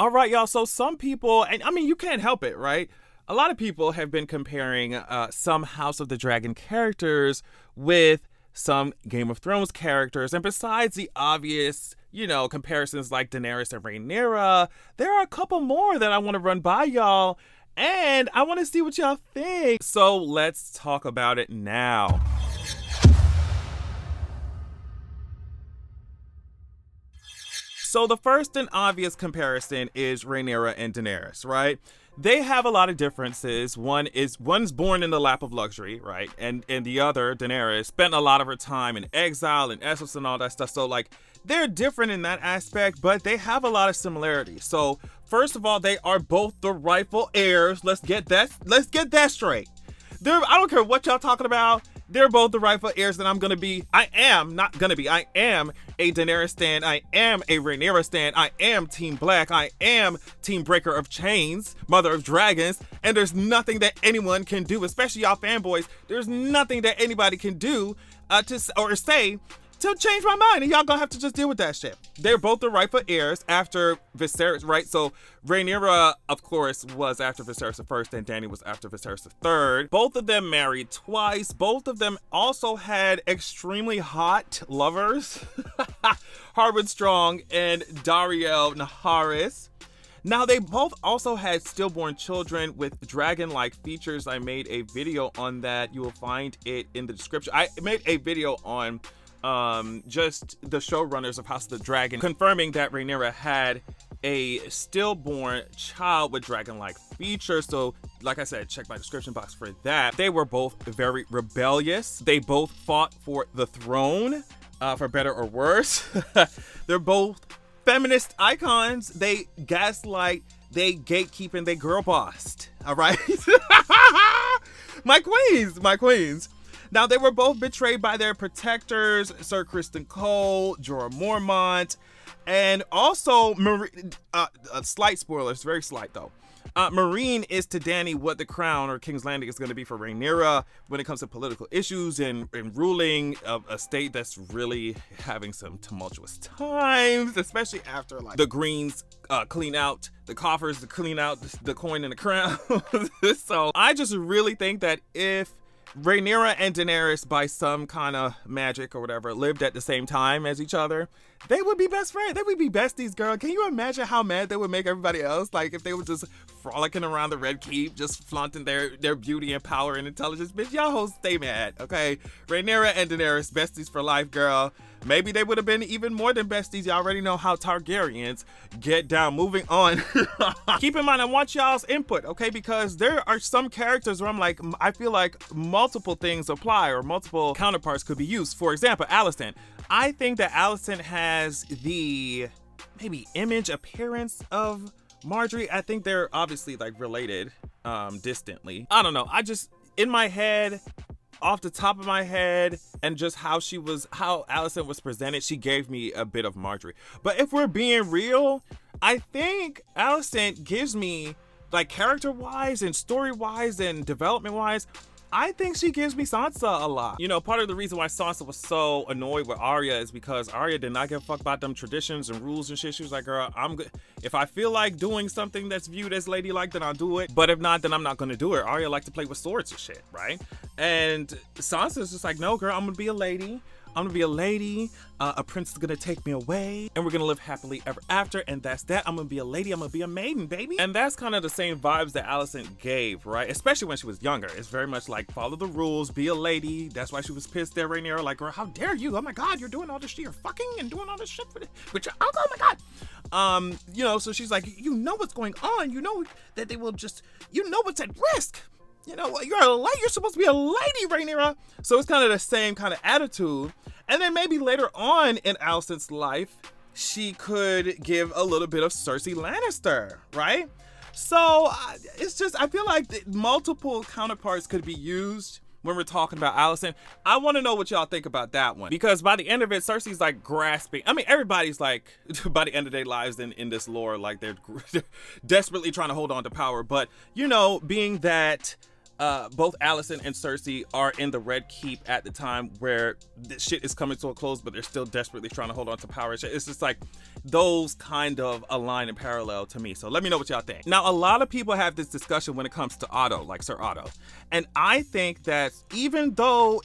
All right, y'all. So some people, and I mean, you can't help it, right? A lot of people have been comparing some House of the Dragon characters with some Game of Thrones characters. And besides the obvious, comparisons like Daenerys and Rhaenyra, there are a couple more that I want to run by y'all. And I want to see what y'all think. So let's talk about it now. So the first and obvious comparison is Rhaenyra and Daenerys, right? They have a lot of differences. One's born in the lap of luxury, right? And the other, Daenerys, spent a lot of her time in exile and Essos and all that stuff. So like they're different in that aspect, but they have a lot of similarities. So first of all, they are both the rightful heirs. Let's get that straight. I don't care what y'all talking about. They're both the rightful heirs that I am a Daenerys stan. I am a Rhaenyra stan. I am Team Black. I am Team Breaker of Chains, Mother of Dragons. And there's nothing that anyone can do, especially y'all fanboys. There's nothing that anybody can do say to change my mind, and y'all gonna have to just deal with that shit. They're both the rightful heirs after Viserys, right? So Rhaenyra, of course, was after Viserys the first, and Dany was after Viserys the third. Both of them married twice. Both of them also had extremely hot lovers, Harwin Strong and Dario Naharis. Now, they both also had stillborn children with dragon-like features. I made a video on that. You will find it in the description. I made a video on just the showrunners of House of the Dragon confirming that Rhaenyra had a stillborn child with dragon-like features. So like I said, check my description box for that. They were both very rebellious. They both fought for the throne, for better or worse. They're both feminist icons. They gaslight, they gatekeep, and they girl bossed. All right. my queens. Now, they were both betrayed by their protectors, Sir Criston Cole, Jorah Mormont, and also, slight spoilers, very slight though. Meereen is to Dany what the Crown or King's Landing is going to be for Rhaenyra when it comes to political issues and ruling a state that's really having some tumultuous times, especially after like the Greens clean out the coffers, to clean out the coin and the crown. So I just really think that if Rhaenyra and Daenerys, by some kind of magic or whatever, lived at the same time as each other, they would be best friends. They would be besties, girl. Can you imagine how mad they would make everybody else? Like, if they were just frolicking around the Red Keep, just flaunting their beauty and power and intelligence. Bitch, y'all hoes stay mad, okay? Rhaenyra and Daenerys, besties for life, girl. Maybe they would have been even more than besties. You already know how Targaryens get down. Moving on. Keep in mind, I want y'all's input, okay? Because there are some characters where I feel like multiple things apply or multiple counterparts could be used. For example, Alicent. I think that Alicent has the maybe image appearance of Marjorie. I think they're obviously like related distantly. I don't know. I just, in my head, off the top of my head, and just how Alicent was presented, she gave me a bit of Marjorie. But if we're being real, I think Alicent gives me, like, character-wise and story-wise and development-wise, I think she gives me Sansa a lot. You know, part of the reason why Sansa was so annoyed with Arya is because Arya did not give a fuck about them traditions and rules and shit. She was like, girl, I'm good. If I feel like doing something that's viewed as ladylike, then I'll do it. But if not, then I'm not gonna do it. Arya liked to play with swords and shit, right? And Sansa's just like, no, girl, I'm gonna be a lady. I'm gonna be a lady, a prince is gonna take me away, and we're gonna live happily ever after, and that's that. I'm gonna be a lady, I'm gonna be a maiden, baby. And that's kind of the same vibes that Alicent gave, right? Especially when she was younger. It's very much like, follow the rules, be a lady. That's why she was pissed at Rhaenyra, like, girl, how dare you? Oh my God, you're doing all this shit, you're fucking and doing all this shit with your uncle, oh my God. You know, so she's like, you know what's going on, you know that they will just, you know what's at risk. You know, you're supposed to be a lady, Rhaenyra. So it's kind of the same kind of attitude. And then maybe later on in Alicent's life, she could give a little bit of Cersei Lannister, right? So it's just, I feel like multiple counterparts could be used when we're talking about Alicent. I want to know what y'all think about that one. Because by the end of it, Cersei's like grasping. I mean, everybody's like, by the end of their lives in this lore, like they're desperately trying to hold on to power. But, you know, being that both Alicent and Cersei are in the Red Keep at the time where this shit is coming to a close, but they're still desperately trying to hold on to power. It's just like those kind of align in parallel to me. So let me know what y'all think. Now, a lot of people have this discussion when it comes to Otto, like Sir Otto. And I think that even though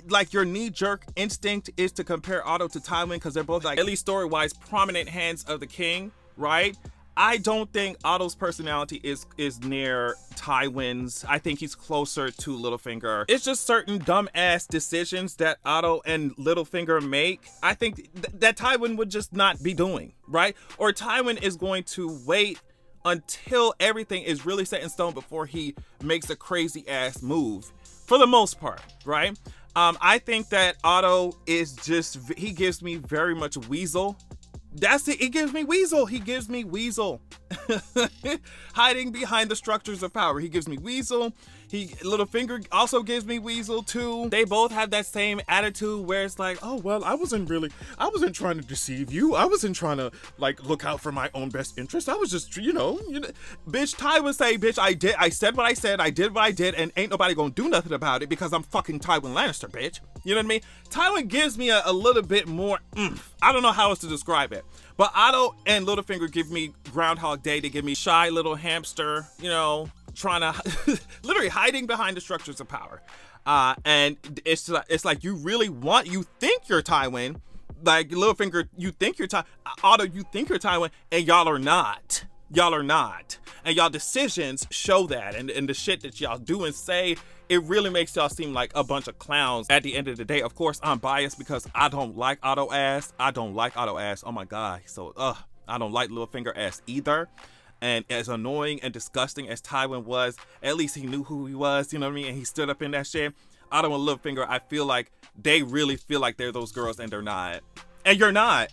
like your knee-jerk instinct is to compare Otto to Tywin because they're both, like, at least story-wise, prominent hands of the king, right? I don't think Otto's personality is near Tywin's. I think he's closer to Littlefinger. It's just certain dumbass decisions that Otto and Littlefinger make. I think that Tywin would just not be doing, right? Or Tywin is going to wait until everything is really set in stone before he makes a crazy ass move, for the most part, right? I think that Otto is just, he gives me very much Weasel. That's it. He gives me Weasel. He gives me Weasel. Hiding behind the structures of power. He gives me Weasel. Littlefinger also gives me Weasel too. They both have that same attitude where it's like, oh, well, I wasn't trying to deceive you. I wasn't trying to, like, look out for my own best interest. I was just, bitch, Tywin say, bitch, I said what I said, I did what I did, and ain't nobody gonna do nothing about it because I'm fucking Tywin Lannister, bitch. You know what I mean? Tywin gives me a little bit more I don't know how else to describe it. But Otto and Littlefinger give me Groundhog Day. They give me shy little hamster, trying to literally hiding behind the structures of power. And it's like you think you're Tywin, like Littlefinger, you think you're Otto, you think you're Tywin, and y'all are not. And y'all decisions show that, and the shit that y'all do and say, it really makes y'all seem like a bunch of clowns at the end of the day. Of course, I'm biased because I don't like Otto ass. Oh my God. So, I don't like Littlefinger ass either. And as annoying and disgusting as Tywin was, at least he knew who he was, you know what I mean? And he stood up in that shit. Otto and Littlefinger, I feel like they really feel like they're those girls, and they're not. And you're not.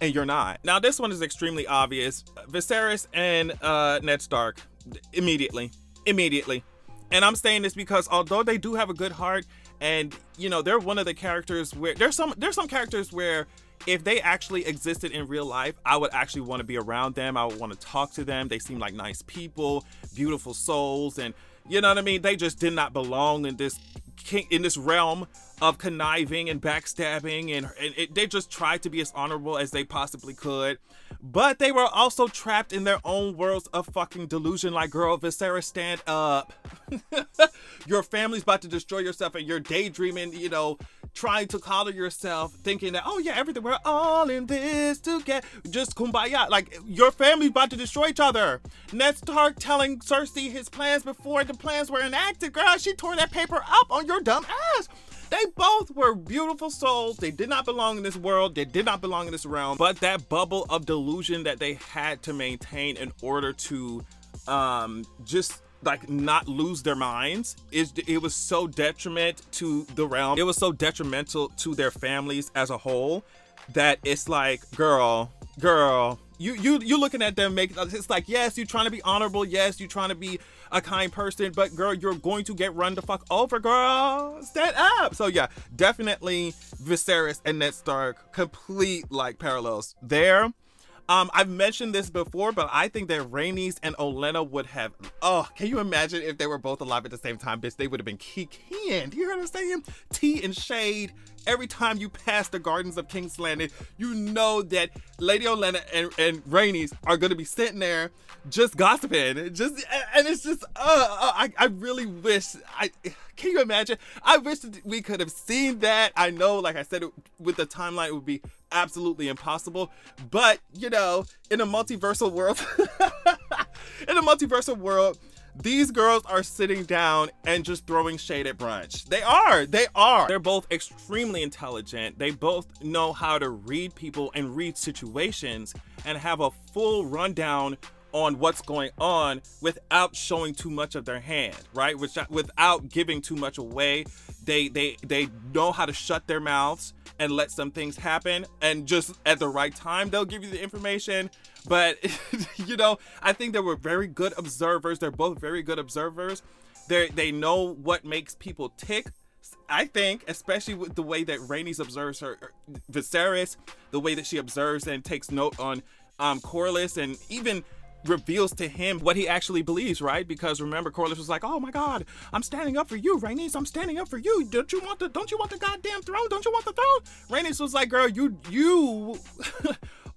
Now, this one is extremely obvious. Viserys and Ned Stark, immediately. And I'm saying this because although they do have a good heart, and they're one of the characters where there's some characters where if they actually existed in real life, I would actually want to be around them. I would want to talk to them. They seem like nice people, beautiful souls, and you know what I mean? They just did not belong in this realm of conniving and backstabbing, and they just tried to be as honorable as they possibly could. But they were also trapped in their own worlds of fucking delusion. Like, girl, Viserys, stand up. Your family's about to destroy yourself, and you're daydreaming, trying to collar yourself, thinking that, oh yeah, everything, we're all in this together, just kumbaya. Like, your family's about to destroy each other. Ned Stark telling Cersei his plans before the plans were enacted. Girl, she tore that paper up on your dumb ass. They both were beautiful souls. They did not belong in this world. They did not belong in this realm. But that bubble of delusion that they had to maintain in order to just like not lose their minds, it was so detriment to the realm. It was so detrimental to their families as a whole that it's like, girl, you looking at them, it's like, yes, you're trying to be honorable, yes, you're trying to be a kind person, but girl, you're going to get run the fuck over, girl. Stand up. So yeah, definitely Viserys and Ned Stark, complete like parallels there. I've mentioned this before, but I think that Rhaenys and Olenna would have, can you imagine if they were both alive at the same time, bitch? They would have been kikiing. Do you hear what I'm saying? Tea and shade. Every time you pass the gardens of King's Landing, you know that Lady Olenna and Rhaenys are going to be sitting there just gossiping. And it's just, I really wish, can you imagine? I wish that we could have seen that. I know, like I said, with the timeline, it would be absolutely impossible. But, in a multiversal world, these girls are sitting down and just throwing shade at brunch. They are. They're both extremely intelligent. They both know how to read people and read situations and have a full rundown on what's going on without showing too much of their hand, right? Without giving too much away. They know how to shut their mouths and let some things happen, and just at the right time they'll give you the information. But I think they were very good observers. They're both very good observers. They know what makes people tick. I think, especially with the way that Rhaenys observes Viserys, the way that she observes and takes note on Corlys, and even reveals to him what he actually believes, right? Because remember, Corlys was like, "Oh my God, I'm standing up for you, Rhaenys. I'm standing up for you. Don't you want the goddamn throne? Don't you want the throne?" Rhaenys was like, "Girl, you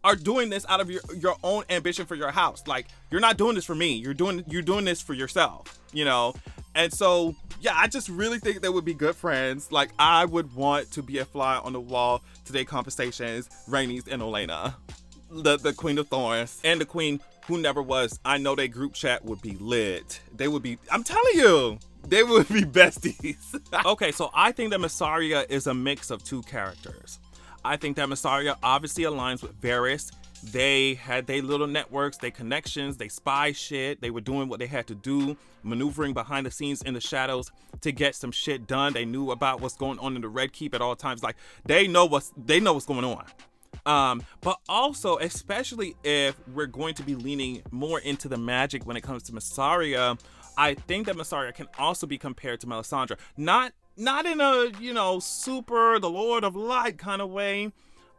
are doing this out of your own ambition for your house. Like, you're not doing this for me. You're doing this for yourself, you know." And so, yeah, I just really think they would be good friends. Like, I would want to be a fly on the wall to their conversations, Rhaenys and Olenna, the Queen of Thorns and the Queen who never was. I know their group chat would be lit. They would be, I'm telling you, they would be besties. Okay, so I think that Mysaria is a mix of two characters. I think that Mysaria obviously aligns with Varys. They had their little networks, their connections, they spy shit. They were doing what they had to do, maneuvering behind the scenes in the shadows to get some shit done. They knew about what's going on in the Red Keep at all times. Like, they know what's going on. But also, especially if we're going to be leaning more into the magic when it comes to Mysaria, I think that Mysaria can also be compared to Melisandre. Not in a, super the Lord of Light kind of way.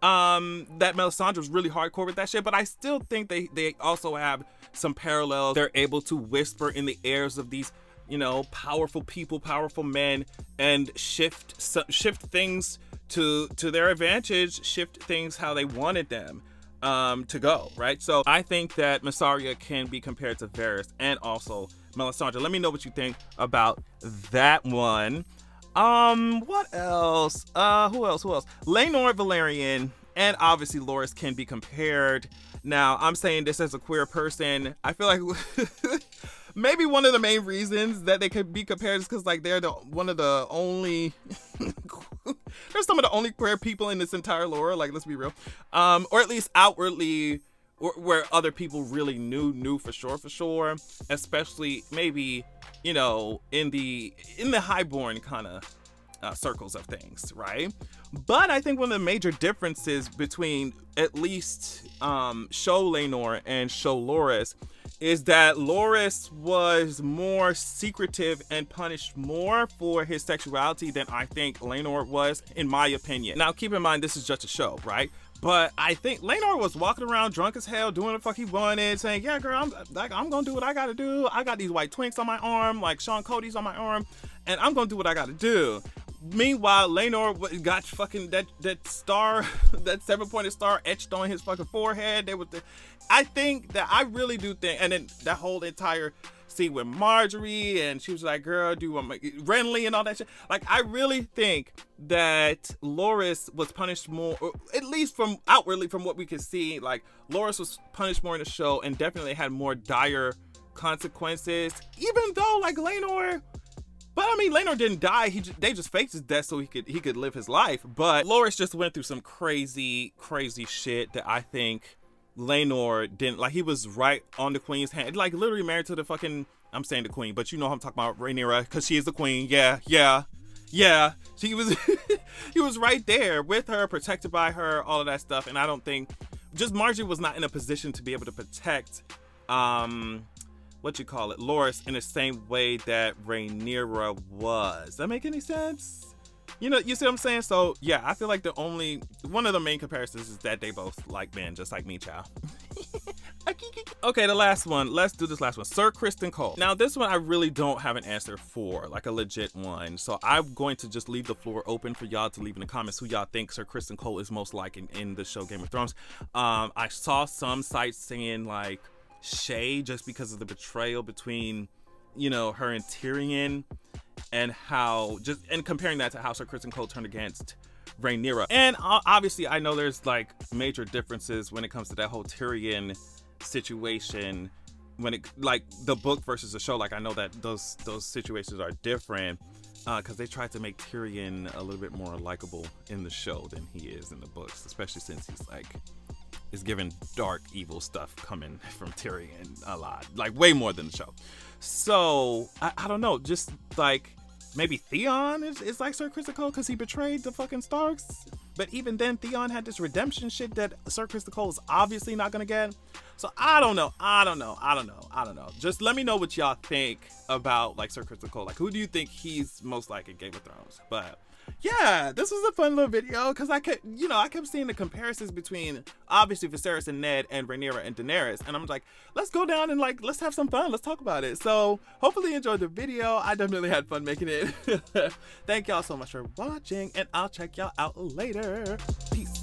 That Melisandre's really hardcore with that shit, but I still think they also have some parallels. They're able to whisper in the ears of these, powerful people, powerful men, and shift things to their advantage, shift things how they wanted them to go, right? So I think that Mysaria can be compared to Varys and also Melisandre. Let me know what you think about that one. What else? Who else? Laenor Valerian and obviously Loras can be compared. Now, I'm saying this as a queer person. I feel like maybe one of the main reasons that they could be compared is because, like, they're one of the only they're some of the only queer people in this entire lore, like, let's be real. Or at least outwardly, where other people really knew for sure, especially maybe, in the highborn kind of circles of things, right? But I think one of the major differences between at least show Laenor and show Loras is that Loras was more secretive and punished more for his sexuality than I think Laenor was, in my opinion. Now, keep in mind, this is just a show, right? But I think Laenor was walking around drunk as hell, doing the fuck he wanted, saying, "Yeah, girl, I'm gonna do what I gotta do. I got these white twinks on my arm, like Sean Cody's on my arm, and I'm gonna do what I gotta do." Meanwhile, Laenor got fucking that star, that 7-pointed star etched on his fucking forehead. I think that I really do think, and then that whole entire scene with Marjorie, and she was like, "Girl, do you want my Renly," and all that shit. Like, I really think that Loras was punished more, or at least from outwardly from what we could see. Like, Loras was punished more in the show and definitely had more dire consequences. Even though, like, Laenor. But I mean, Laenor didn't die. They just faked his death so he could live his life. But Loras just went through some crazy shit that I think Laenor didn't. Like, he was right on the queen's hand, like literally married to the fucking. I'm saying the queen, but you know who I'm talking about, Rhaenyra, because she is the queen. Yeah. She was. He was right there with her, protected by her, all of that stuff. And I don't think just Marjorie was not in a position to be able to protect. Loras in the same way that Rhaenyra was. Does that make any sense? You see what I'm saying? So yeah, I feel like one of the main comparisons is that they both like men, just like me, child. Okay, the last one. Let's do this last one. Sir Criston Cole. Now, this one I really don't have an answer for, like a legit one. So I'm going to just leave the floor open for y'all to leave in the comments who y'all think Sir Criston Cole is most like in the show Game of Thrones. I saw some sites saying like Shay, just because of the betrayal between, her and Tyrion, and comparing that to how Sir Criston Cole turned against Rhaenyra. And obviously, I know there's like major differences when it comes to that whole Tyrion situation, when it like the book versus the show. Like, I know that those situations are different because they tried to make Tyrion a little bit more likable in the show than he is in the books, especially since he's like is given dark, evil stuff coming from Tyrion a lot, like way more than the show. So I don't know, just like maybe Theon is like Sir Criston Cole because he betrayed the fucking Starks. But even then, Theon had this redemption shit that Sir Criston Cole is obviously not gonna get. So I don't know. Just let me know what y'all think about like Sir Criston Cole. Like, who do you think he's most like in Game of Thrones? But yeah, this was a fun little video because I kept seeing the comparisons between obviously Viserys and Ned and Rhaenyra and Daenerys, and I'm like, let's go down and like let's have some fun, let's talk about it. So hopefully you enjoyed the video. I definitely had fun making it. Thank y'all so much for watching, and I'll check y'all out later. Peace.